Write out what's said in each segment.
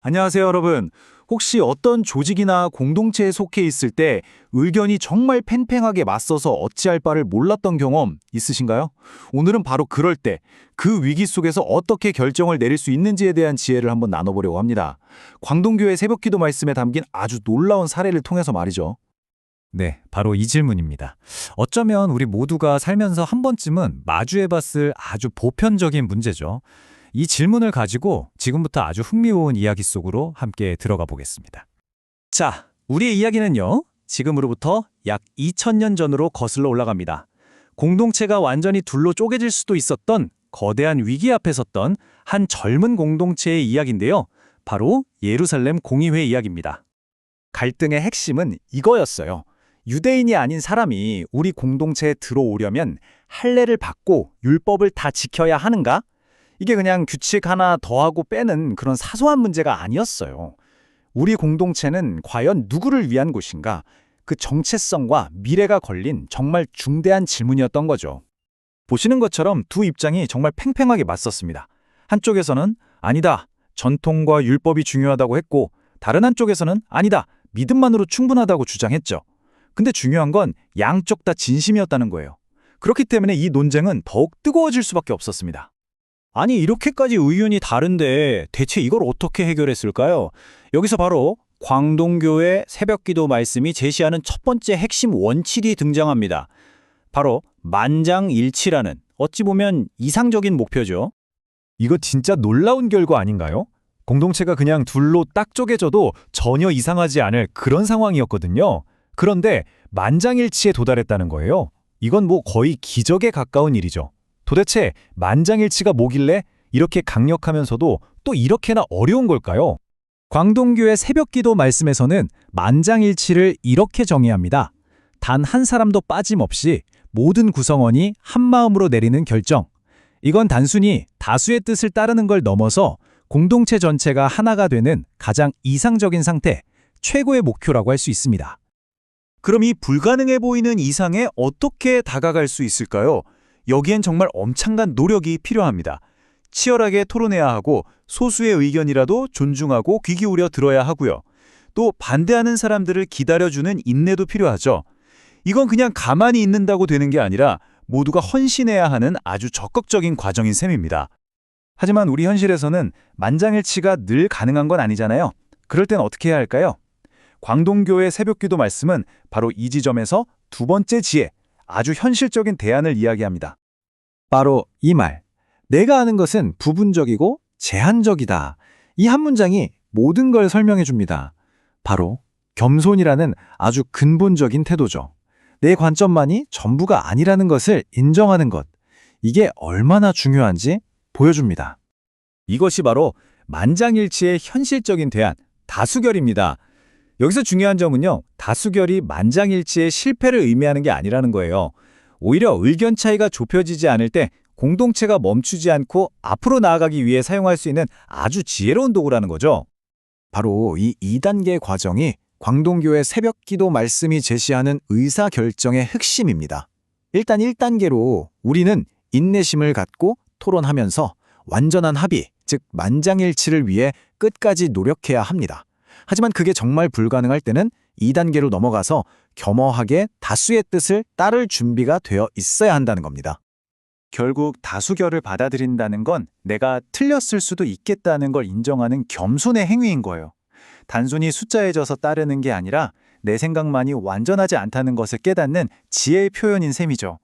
안녕하세요, 여러분. 혹시 어떤 조직이나 공동체에 속해 있을 때 의견이 정말 팽팽하게 맞서서 어찌할 바를 몰랐던 경험 있으신가요? 오늘은 바로 그럴 때 그 위기 속에서 어떻게 결정을 내릴 수 있는지에 대한 지혜를 한번 나눠보려고 합니다. 광동교회 새벽기도 말씀에 담긴 아주 놀라운 사례를 통해서 말이죠. 네, 바로 이 질문입니다. 어쩌면 우리 모두가 살면서 한 번쯤은 마주해봤을 아주 보편적인 문제죠. 이 질문을 가지고 지금부터 아주 흥미로운 이야기 속으로 함께 들어가 보겠습니다. 자, 우리의 이야기는요, 지금으로부터 약 2000년 전으로 거슬러 올라갑니다. 공동체가 완전히 둘로 쪼개질 수도 있었던 거대한 위기 앞에 섰던 한 젊은 공동체의 이야기인데요. 바로 예루살렘 공의회 이야기입니다. 갈등의 핵심은 이거였어요. 유대인이 아닌 사람이 우리 공동체에 들어오려면 할례를 받고 율법을 다 지켜야 하는가? 이게 그냥 규칙 하나 더하고 빼는 그런 사소한 문제가 아니었어요. 우리 공동체는 과연 누구를 위한 곳인가? 그 정체성과 미래가 걸린 정말 중대한 질문이었던 거죠. 보시는 것처럼 두 입장이 정말 팽팽하게 맞섰습니다. 한쪽에서는 아니다, 전통과 율법이 중요하다고 했고, 다른 한쪽에서는 아니다, 믿음만으로 충분하다고 주장했죠. 근데 중요한 건 양쪽 다 진심이었다는 거예요. 그렇기 때문에 이 논쟁은 더욱 뜨거워질 수밖에 없었습니다. 아니, 이렇게까지 의견이 다른데 대체 이걸 어떻게 해결했을까요? 여기서 바로 광동교회 새벽기도 말씀이 제시하는 첫 번째 핵심 원칙이 등장합니다. 바로 만장일치라는 어찌 보면 이상적인 목표죠. 이거 진짜 놀라운 결과 아닌가요? 공동체가 그냥 둘로 딱 쪼개져도 전혀 이상하지 않을 그런 상황이었거든요. 그런데 만장일치에 도달했다는 거예요. 이건 뭐 거의 기적에 가까운 일이죠. 도대체 만장일치가 뭐길래 이렇게 강력하면서도 또 이렇게나 어려운 걸까요? 광동교회 새벽기도 말씀에서는 만장일치를 이렇게 정의합니다. 단 한 사람도 빠짐없이 모든 구성원이 한 마음으로 내리는 결정. 이건 단순히 다수의 뜻을 따르는 걸 넘어서 공동체 전체가 하나가 되는 가장 이상적인 상태, 최고의 목표라고 할 수 있습니다. 그럼 이 불가능해 보이는 이상에 어떻게 다가갈 수 있을까요? 여기엔 정말 엄청난 노력이 필요합니다. 치열하게 토론해야 하고 소수의 의견이라도 존중하고 귀 기울여 들어야 하고요. 또 반대하는 사람들을 기다려주는 인내도 필요하죠. 이건 그냥 가만히 있는다고 되는 게 아니라 모두가 헌신해야 하는 아주 적극적인 과정인 셈입니다. 하지만 우리 현실에서는 만장일치가 늘 가능한 건 아니잖아요. 그럴 땐 어떻게 해야 할까요? 광동교회 새벽기도 말씀은 바로 이 지점에서 두 번째 지혜, 아주 현실적인 대안을 이야기합니다. 바로 이 말, 내가 아는 것은 부분적이고 제한적이다. 이 한 문장이 모든 걸 설명해 줍니다. 바로 겸손이라는 아주 근본적인 태도죠. 내 관점만이 전부가 아니라는 것을 인정하는 것. 이게 얼마나 중요한지 보여줍니다. 이것이 바로 만장일치의 현실적인 대안, 다수결입니다. 여기서 중요한 점은요, 다수결이 만장일치의 실패를 의미하는 게 아니라는 거예요. 오히려 의견 차이가 좁혀지지 않을 때 공동체가 멈추지 않고 앞으로 나아가기 위해 사용할 수 있는 아주 지혜로운 도구라는 거죠. 바로 이 2단계 과정이 광동교회 새벽기도 말씀이 제시하는 의사결정의 핵심입니다. 일단 1단계로 우리는 인내심을 갖고 토론하면서 완전한 합의, 즉 만장일치를 위해 끝까지 노력해야 합니다. 하지만 그게 정말 불가능할 때는 2단계로 넘어가서 겸허하게 다수의 뜻을 따를 준비가 되어 있어야 한다는 겁니다. 결국 다수결을 받아들인다는 건 내가 틀렸을 수도 있겠다는 걸 인정하는 겸손의 행위인 거예요. 단순히 숫자에 져서 따르는 게 아니라 내 생각만이 완전하지 않다는 것을 깨닫는 지혜의 표현인 셈이죠.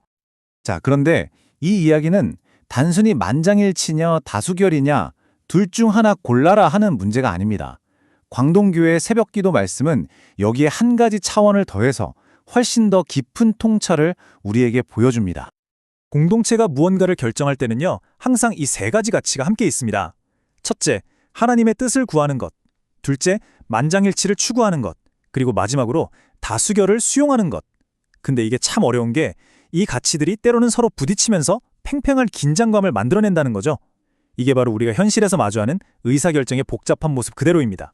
자, 그런데 이 이야기는 단순히 만장일치냐 다수결이냐 둘 중 하나 골라라 하는 문제가 아닙니다. 광동교회 새벽기도 말씀은 여기에 한 가지 차원을 더해서 훨씬 더 깊은 통찰을 우리에게 보여줍니다. 공동체가 무언가를 결정할 때는요, 항상 이 세 가지 가치가 함께 있습니다. 첫째, 하나님의 뜻을 구하는 것. 둘째, 만장일치를 추구하는 것. 그리고 마지막으로 다수결을 수용하는 것. 근데 이게 참 어려운 게 이 가치들이 때로는 서로 부딪히면서 팽팽한 긴장감을 만들어낸다는 거죠. 이게 바로 우리가 현실에서 마주하는 의사결정의 복잡한 모습 그대로입니다.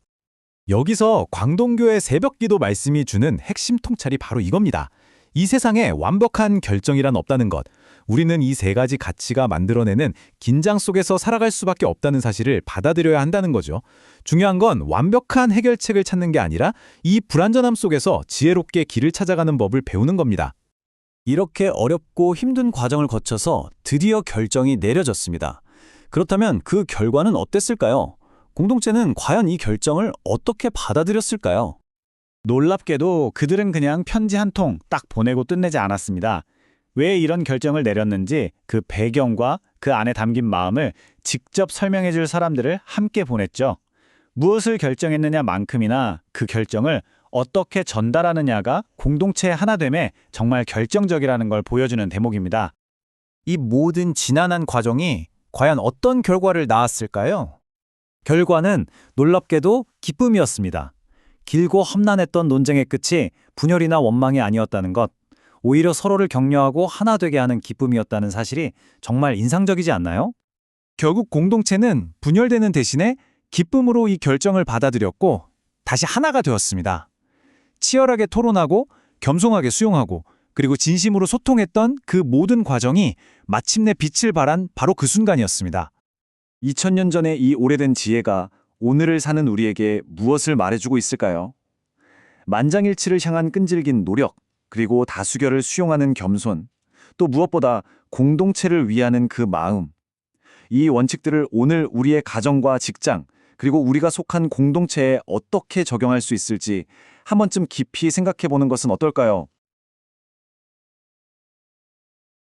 여기서 광동교회 새벽기도 말씀이 주는 핵심 통찰이 바로 이겁니다. 이 세상에 완벽한 결정이란 없다는 것. 우리는 이 세 가지 가치가 만들어내는 긴장 속에서 살아갈 수밖에 없다는 사실을 받아들여야 한다는 거죠. 중요한 건 완벽한 해결책을 찾는 게 아니라 이 불완전함 속에서 지혜롭게 길을 찾아가는 법을 배우는 겁니다. 이렇게 어렵고 힘든 과정을 거쳐서 드디어 결정이 내려졌습니다. 그렇다면 그 결과는 어땠을까요? 공동체는 과연 이 결정을 어떻게 받아들였을까요? 놀랍게도 그들은 그냥 편지 한 통 딱 보내고 끝내지 않았습니다. 왜 이런 결정을 내렸는지 그 배경과 그 안에 담긴 마음을 직접 설명해 줄 사람들을 함께 보냈죠. 무엇을 결정했느냐만큼이나 그 결정을 어떻게 전달하느냐가 공동체의 하나됨에 정말 결정적이라는 걸 보여주는 대목입니다. 이 모든 지난한 과정이 과연 어떤 결과를 낳았을까요? 결과는 놀랍게도 기쁨이었습니다. 길고 험난했던 논쟁의 끝이 분열이나 원망이 아니었다는 것, 오히려 서로를 격려하고 하나 되게 하는 기쁨이었다는 사실이 정말 인상적이지 않나요? 결국 공동체는 분열되는 대신에 기쁨으로 이 결정을 받아들였고 다시 하나가 되었습니다. 치열하게 토론하고 겸손하게 수용하고 그리고 진심으로 소통했던 그 모든 과정이 마침내 빛을 발한 바로 그 순간이었습니다. 2000년 전의 이 오래된 지혜가 오늘을 사는 우리에게 무엇을 말해주고 있을까요? 만장일치를 향한 끈질긴 노력, 그리고 다수결을 수용하는 겸손, 또 무엇보다 공동체를 위하는 그 마음. 이 원칙들을 오늘 우리의 가정과 직장, 그리고 우리가 속한 공동체에 어떻게 적용할 수 있을지 한 번쯤 깊이 생각해 보는 것은 어떨까요?